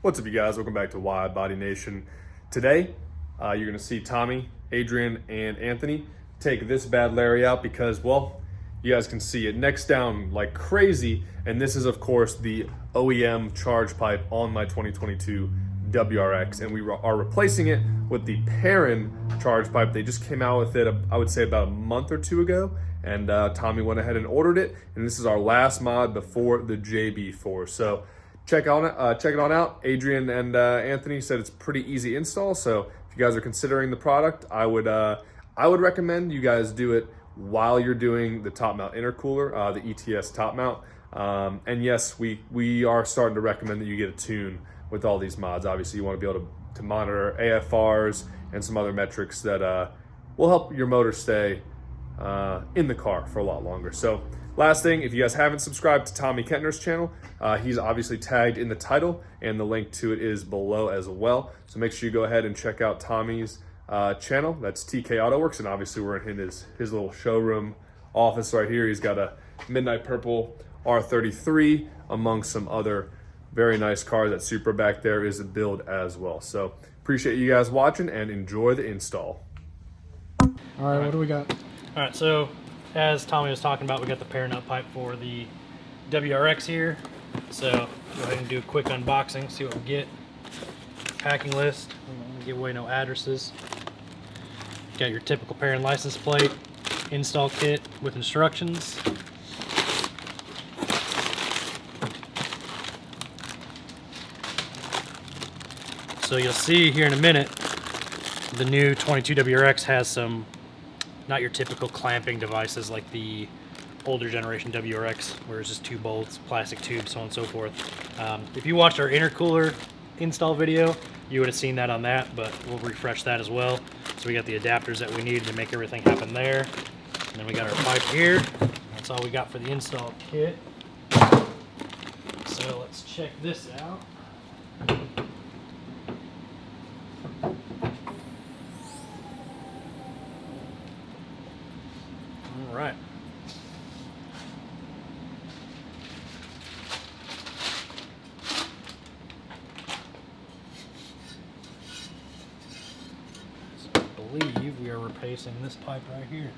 What's up, you guys? Welcome back to Wide Body Nation. Today, you're going to see Tommy, Adrian, and Anthony take this bad Larry out because, well, you guys can see it necks down like crazy. And this is, of course, the OEM charge pipe on my 2022 WRX. And we are replacing it with the Perrin charge pipe. They just came out with it, I would say, about a month or two ago. And Tommy went ahead and ordered it. And this is our last mod before the JB4. So check it on out. Adrian and Anthony said it's pretty easy install. So if you guys are considering the product, I would recommend you guys do it while you're doing the top mount intercooler, the ETS top mount. And yes, we are starting to recommend that you get a tune with all these mods. Obviously, you want to be able to monitor AFRs and some other metrics that will help your motor stay in the car for a lot longer. So last thing, if you guys haven't subscribed to Tommy Kentner's channel, he's obviously tagged in the title and the link to it is below as well. So make sure you go ahead and check out Tommy's channel. That's TK AutoWorks, and obviously we're in his little showroom office right here. He's got a midnight purple R33 among some other very nice cars. That Supra back there is a build as well. So appreciate you guys watching and enjoy the install. All right, what do we got? All right, so as Tommy was talking about, we got the Perrin pipe for the WRX here. So go ahead and do a quick unboxing, see what we get. Packing list, I'm gonna give away no addresses. Got your typical Perrin license plate, install kit with instructions. So you'll see here in a minute, the new 22 WRX has some not your typical clamping devices like the older generation WRX, where it's just two bolts, plastic tubes, so on and so forth. If you watched our intercooler install video, you would have seen that on that, but we'll refresh that as well. So we got the adapters that we need to make everything happen there. And then we got our pipe here. That's all we got for the install kit. So let's check this out. All right. So I believe we are replacing this pipe right here.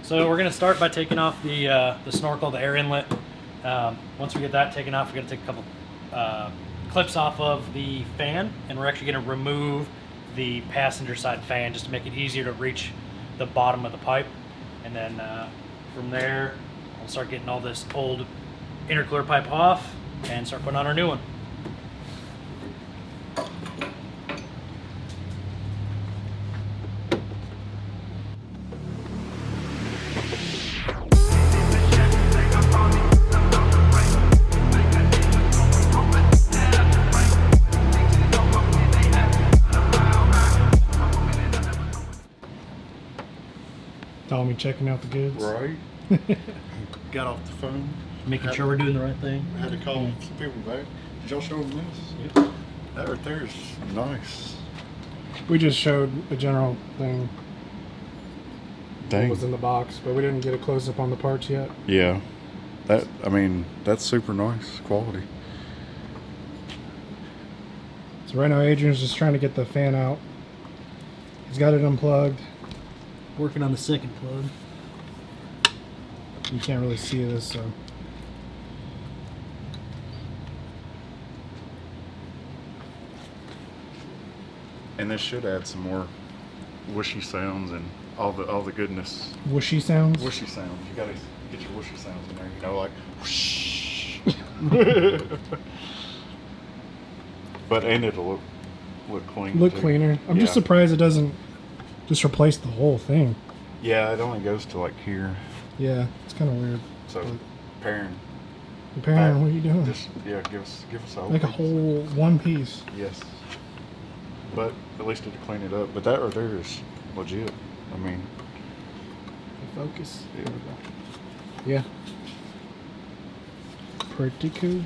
So we're going to start by taking off the snorkel, the air inlet. Once we get that taken off, we're going to take a couple clips off of the fan, and we're actually going to remove the passenger side fan just to make it easier to reach the bottom of the pipe. And then from there, we'll start getting all this old intercooler pipe off and start putting on our new one. Tommy checking out the goods. Right. Got off the phone. Making sure we're doing the right thing. I had to call some people back. Did y'all show them this? Yep. That right there is nice. We just showed the general thing that Dang. was in the box, but we didn't get a close up on the parts yet. Yeah. That's super nice quality. So right now Adrian's just trying to get the fan out. He's got it unplugged. Working on the second plug. You can't really see this, so. And this should add some more whooshy sounds and all the goodness. Whooshy sounds? Whooshy sounds. You gotta get your whooshy sounds in there, you know, like whoosh. And it'll look clean. Look too. cleaner. I'm just surprised it doesn't just replace the whole thing. Yeah, it only goes to like here. Yeah, it's kind of weird. So, Perrin. Perrin, what are you doing? Just give us a whole Like a piece. whole one piece. Yes. But at least it'll clean it up. But that right there is legit. I mean, Focus. yeah. There we go. Yeah. Pretty cool.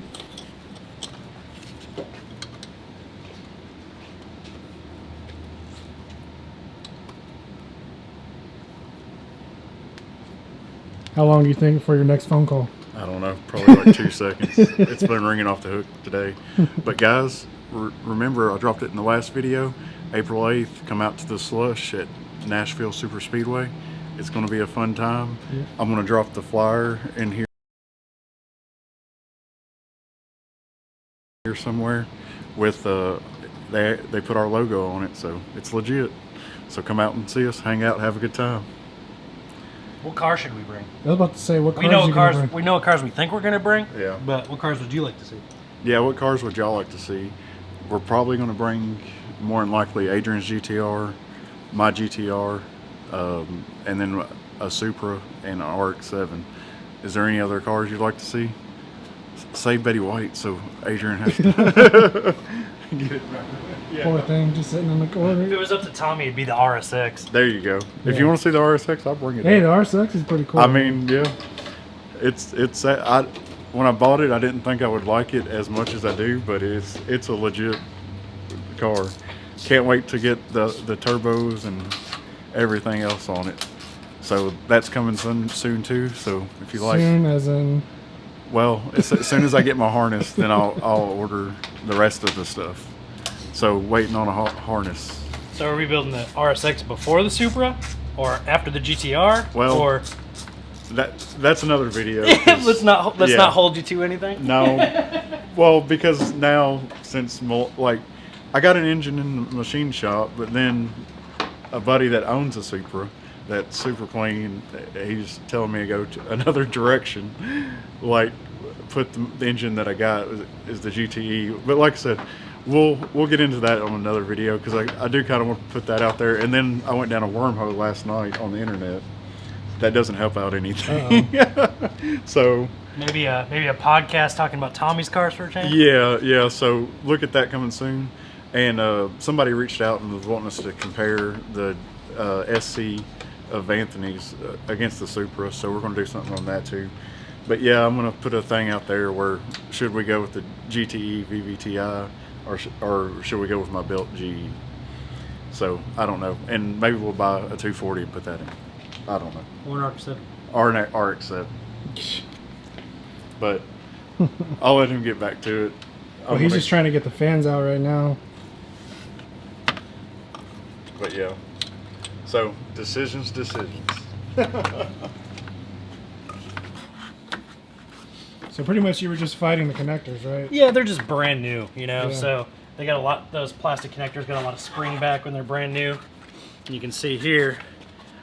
How long do you think for your next phone call? I don't know, probably like 2 seconds. It's been ringing off the hook today. But guys, remember I dropped it in the last video. April 8th, come out to the slush at Nashville Super Speedway. It's going to be a fun time. Yeah. I'm going to drop the flyer in here somewhere with they put our logo on it, so it's legit. So come out and see us, hang out, have a good time. What car should we bring? I was about to say, what cars We know you what gonna cars bring? we know what cars we think we're gonna bring. Yeah. But what cars would you like to see? Yeah, what cars would y'all like to see? We're probably going to bring, more than likely, Adrian's GTR, my GTR, and then a Supra and an RX-7. Is there any other cars you'd like to see? Save Betty White so Adrian has to get it right. Poor thing, just sitting in the If it corner. was up to Tommy, it'd be the RSX. There you go. If Yeah. you want to see the RSX, I'll bring it. Hey, up. the RSX is pretty cool. I mean, yeah, it's when I bought it, I didn't think I would like it as much as I do, but it's a legit car. Can't wait to get the turbos and everything else on it. So that's coming soon too. So if you like, soon, as in, well, as soon as I get my harness, then I'll order the rest of the stuff. So waiting on a harness. So are we building the RSX before the Supra, or after the GTR? Well, or that's another video. let's not yeah. not hold you to anything. No, well, because now since like I got an engine in the machine shop, but then a buddy that owns a Supra, that's super clean, he's telling me to go to another direction, like put the engine that I got is the GTE. But like I said, we'll get into that on another video, because I do kind of want to put that out there. And then I went down a wormhole last night on the internet. That doesn't help out anything. So Maybe a podcast talking about Tommy's cars for a change. yeah. So look at that coming soon. And somebody reached out and was wanting us to compare the SC of Anthony's against the Supra. So we're going to do something on that too. But yeah, I'm going to put a thing out there where should we go with the GTE VVTi or should we go with my built GE? So I don't know. And maybe we'll buy a 240 and put that in. I don't know. Or an RX-7. Or an RX-7. But I'll let him get back to it. well, he's just trying to get the fans out right now. But yeah. So decisions. So pretty much you were just fighting the connectors, right? Yeah, they're just brand new, you know. Yeah. So they got a lot. Those plastic connectors got a lot of spring back when they're brand new. And you can see here,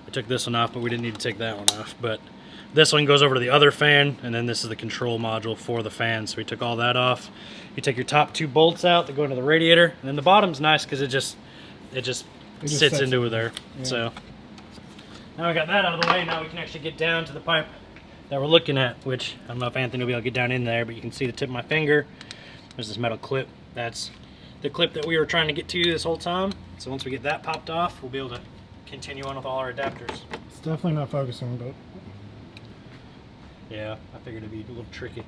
I took this one off, but we didn't need to take that one off. But this one goes over to the other fan, and then this is the control module for the fan. So we took all that off. You take your top 2 bolts out that go into the radiator, and then the bottom's nice because it just sits into there. Yeah. So now we got that out of the way. Now we can actually get down to the pipe that we're looking at, which I don't know if Anthony will be able to get down in there, but you can see the tip of my finger. There's this metal clip. That's the clip that we were trying to get to this whole time. So once we get that popped off, we'll be able to continue on with all our adapters. It's definitely not focusing, but Yeah, I figured it'd be a little tricky.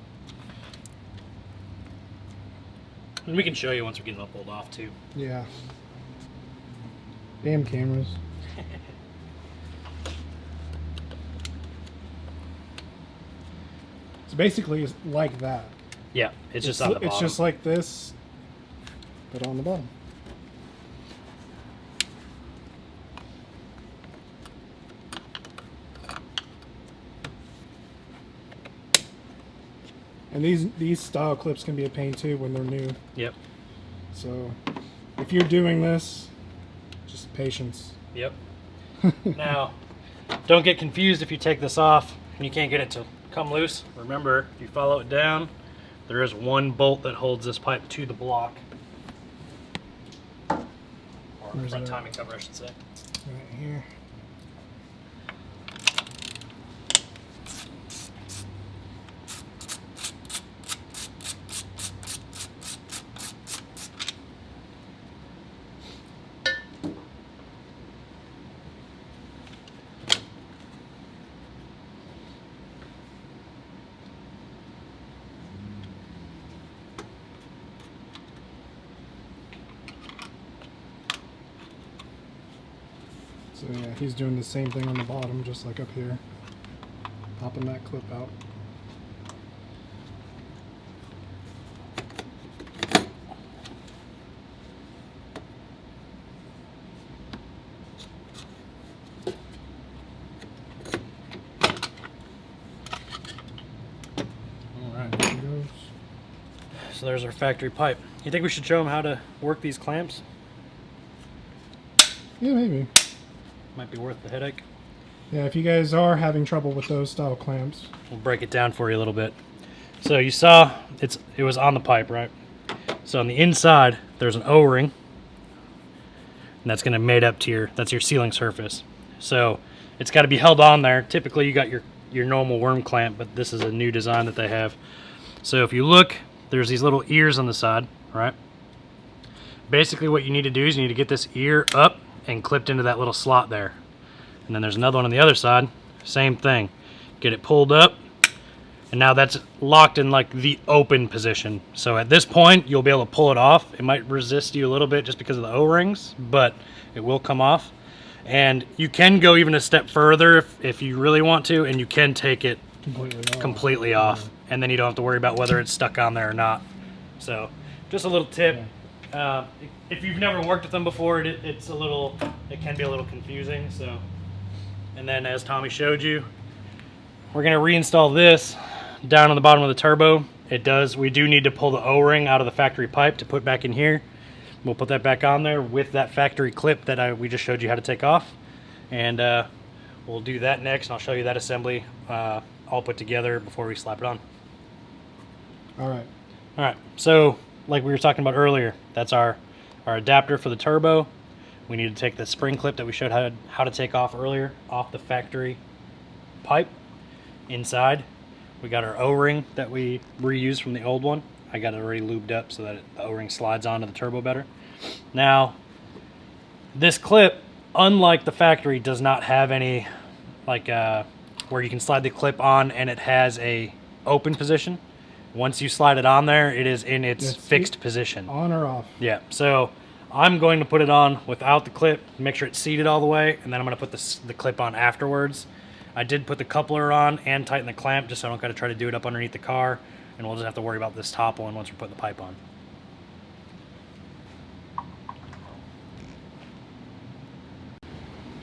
And we can show you once we get it pulled off too. yeah. Damn cameras. So basically it's like that. Yeah, it's just on the bottom. It's just like this, but on the bottom. And these style clips can be a pain too when they're new. Yep. So if you're doing this, just patience. Yep. Now, don't get confused if you take this off and you can't get it to come loose. Remember, if you follow it down, there is one bolt that holds this pipe to the block. Or Where's front that? timing cover, I should say. Right here. So yeah, he's doing the same thing on the bottom, just like up here. popping that clip out. So there's our factory pipe. You think we should show them how to work these clamps? Yeah, maybe. Might be worth the headache. Yeah, if you guys are having trouble with those style clamps. We'll break it down for you a little bit. So you saw it was on the pipe, right? So on the inside, there's an O-ring. And that's going to made up to that's your sealing surface. So it's got to be held on there. Typically you got your normal worm clamp, but this is a new design that they have. So if you look, there's these little ears on the side, right? Basically what you need to do is you need to get this ear up and clipped into that little slot there. And then there's another one on the other side, same thing. Get it pulled up, and now that's locked in like the open position. So at this point, you'll be able to pull it off. It might resist you a little bit just because of the O-rings, but it will come off. And you can go even a step further if you really want to, and you can take it completely off. And then you don't have to worry about whether it's stuck on there or not. So just a little tip. If you've never worked with them before, it can be a little confusing. So, and then as Tommy showed you, we're going to reinstall this down on the bottom of the turbo. We do need to pull the O-ring out of the factory pipe to put back in here. We'll put that back on there with that factory clip that we just showed you how to take off. And we'll do that next, and I'll show you that assembly all put together before we slap it on. All right. So like we were talking about earlier, that's our adapter for the turbo. We need to take the spring clip that we showed how to take off earlier off the factory pipe. Inside, we got our O-ring that we reused from the old one. I got it already lubed up so that the O-ring slides onto the turbo better. Now, this clip, unlike the factory, does not have any where you can slide the clip on and it has a open position. Once you slide it on there, it is in its fixed position. On or off? Yeah. So I'm going to put it on without the clip, make sure it's seated all the way, and then I'm going to put the clip on afterwards. I did put the coupler on and tighten the clamp just so I don't got to try to do it up underneath the car, and we'll just have to worry about this top one once we put the pipe on.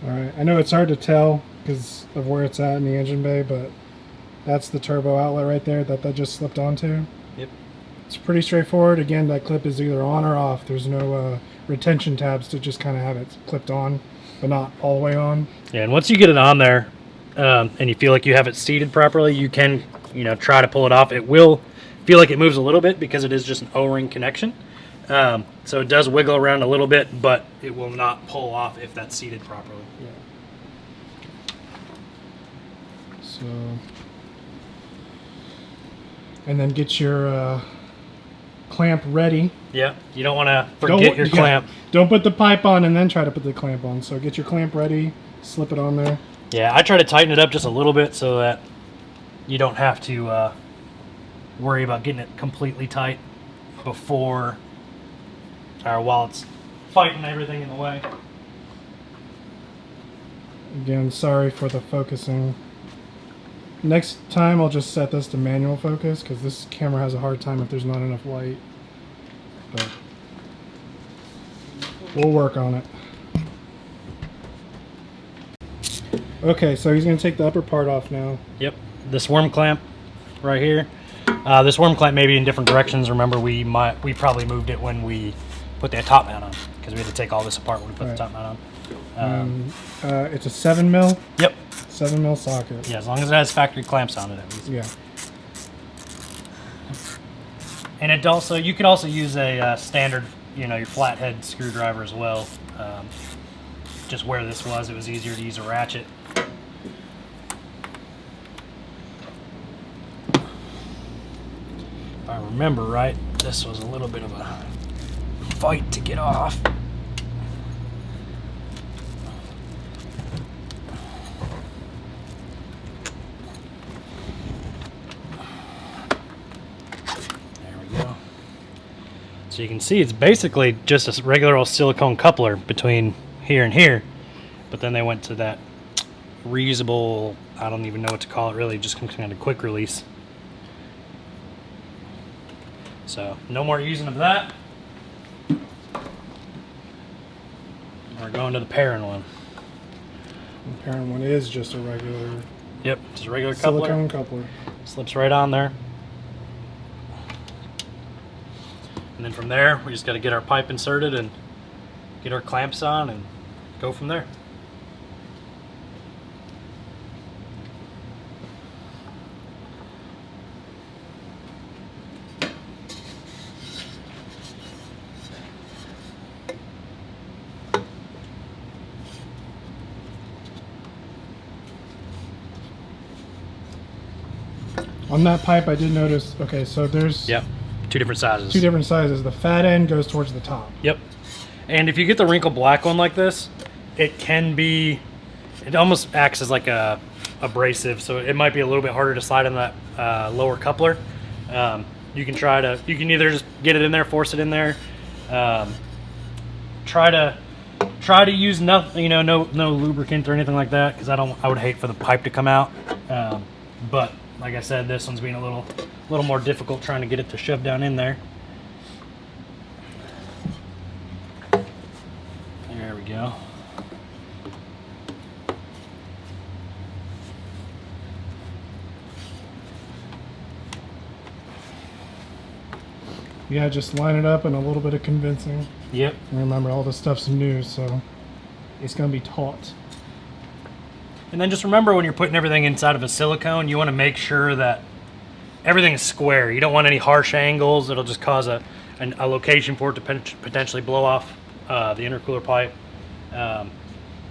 All right. I know it's hard to tell because of where it's at in the engine bay, but that's the turbo outlet right there that just slipped onto. Yep. It's pretty straightforward. Again, that clip is either on or off. There's no retention tabs to just kind of have it clipped on, but not all the way on. Yeah, and once you get it on there, and you feel like you have it seated properly, you can, try to pull it off. It will feel like it moves a little bit because it is just an O-ring connection. So it does wiggle around a little bit, but it will not pull off if that's seated properly. Yeah. So, and then get your clamp ready. Yeah, you don't want to forget your clamp. Don't put the pipe on and then try to put the clamp on. So get your clamp ready, slip it on there. Yeah, I try to tighten it up just a little bit so that you don't have to worry about getting it completely tight before or while it's fighting everything in the way. Again, sorry for the focusing. Next time I'll just set this to manual focus because this camera has a hard time if there's not enough light. But we'll work on it. Okay, so he's going to take the upper part off now. Yep, this worm clamp right here. This worm clamp may be in different directions. Remember, we probably moved it when we put the top mount on because we had to take all this apart when we put the top mount on. It's a 7 mil. Yep. 7 mil socket. Yeah, as long as it has factory clamps on it at least. Yeah. And you could also use a standard, your flathead screwdriver as well. Just where this was, it was easier to use a ratchet. If I remember right, this was a little bit of a fight to get off. So you can see it's basically just a regular old silicone coupler between here and here, but then they went to that reusable, I don't even know what to call it really, just kind of quick release. So no more using of that. We're going to the Perrin one. The Perrin one is just a regular Yep, just a regular coupler. silicone coupler. Slips right on there. And then from there, we just got to get our pipe inserted and get our clamps on and go from there. On that pipe, I did notice, okay, so there's Yep, two different sizes. two different sizes. The fat end goes towards the top. Yep. And if you get the wrinkle black one like this, it can be, it almost acts as like a abrasive, so it might be a little bit harder to slide in that lower coupler. You can either just get it in there, force it in there, try to use nothing, no lubricant or anything like that, because I would hate for the pipe to come out. But like I said, this one's being a little more difficult trying to get it to shove down in there. There we go. Yeah, just line it up and a little bit of convincing. Yep. And remember, all this stuff's new, so it's going to be taught. And then just remember, when you're putting everything inside of a silicone, you want to make sure that everything is square. You don't want any harsh angles. It'll just cause a location for it to potentially blow off the intercooler pipe.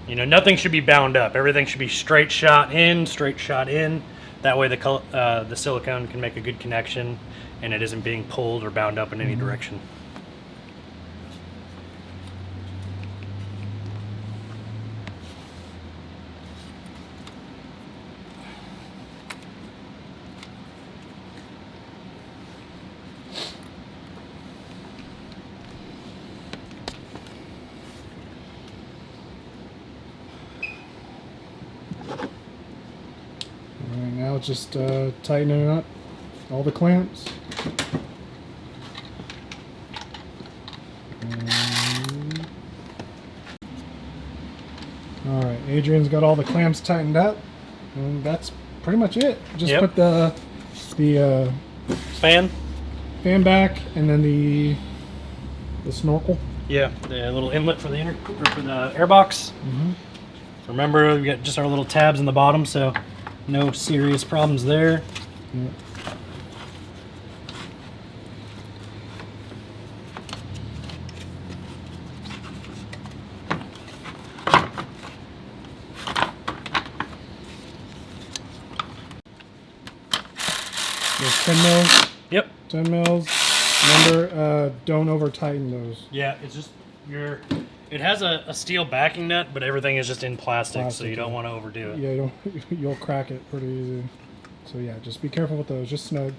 Nothing should be bound up. Everything should be straight shot in. That way the silicone can make a good connection and it isn't being pulled or bound up in any direction. Alright, now just tightening up all the clamps. Alright, Adrian's got all the clamps tightened up, and that's pretty much it. Just Yep. put the Fan? fan back, and then the snorkel. Yeah, the little inlet for the for the airbox. Remember, we got just our little tabs in the bottom, so no serious problems there. Yep. There's 10 mils. Yep. 10 mils. Remember, don't over tighten those. Yeah, it's just it has a steel backing nut, but everything is just in plastic, so you don't want to overdo it. Yeah, you'll crack it pretty easy. So yeah, just be careful with those. Just snug.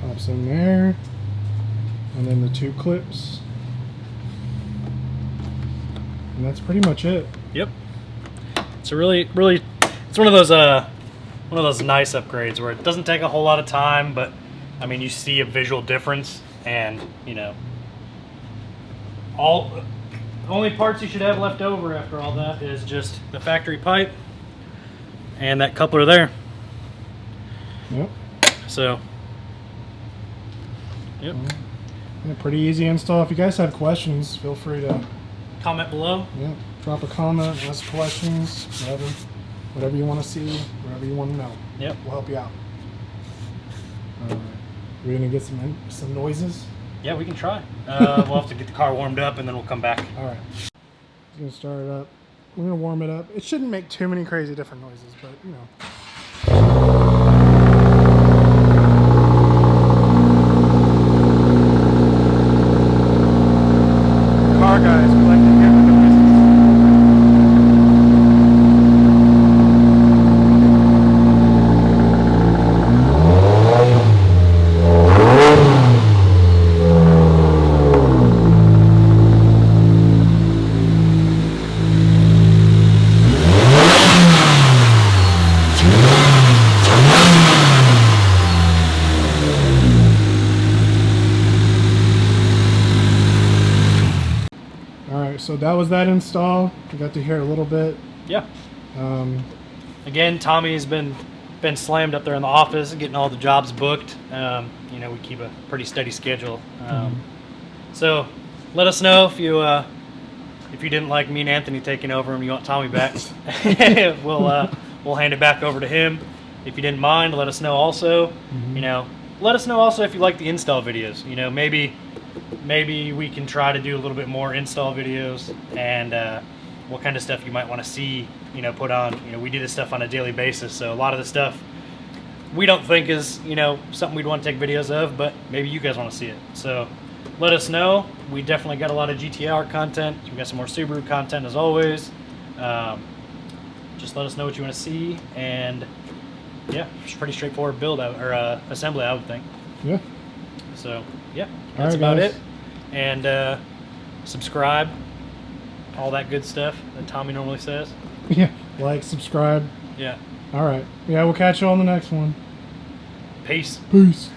Pops in there, and then the two clips, and that's pretty much it. Yep. It's a really it's one of those nice upgrades where it doesn't take a whole lot of time, but I mean, you see a visual difference, and all the only parts you should have left over after all that is just the factory pipe and that coupler there. Yep. So yep. Yeah, pretty easy install. If you guys have questions, feel free to Comment below. drop a comment, ask questions, whatever you want to see, whatever you want to know. Yep. We'll help you out. We're gonna get some noises. Yeah, we can try. We'll have to get the car warmed up and then we'll come back. All right. Just gonna start it up. We're gonna warm it up. It shouldn't make too many crazy different noises, but Car guys, we like to hear the noises. so that was that install. I got to hear a little bit. Yeah. Um, Again, Tommy's been slammed up there in the office, getting all the jobs booked. You know, we keep a pretty steady schedule. So let us know if you didn't like me and Anthony taking over and you want Tommy back. We'll hand it back over to him. If you didn't mind, let us know also. You know, let us know also if you like the install videos. You know, maybe we can try to do a little bit more install videos and what kind of stuff you might want to see, you know, put on. You know, we do this stuff on a daily basis, so a lot of the stuff we don't think is, you know, something we'd want to take videos of, but maybe you guys want to see it. So let us know. We definitely got a lot of GTR content. We got some more Subaru content as always. Just let us know what you want to see, and yeah, it's pretty straightforward build or assembly, I would think. yeah. So yeah, All that's right, about guys. it. And subscribe, all that good stuff that Tommy normally says. Yeah. Like, subscribe. Yeah. All right. Yeah, we'll catch you on the next one. Peace. Peace.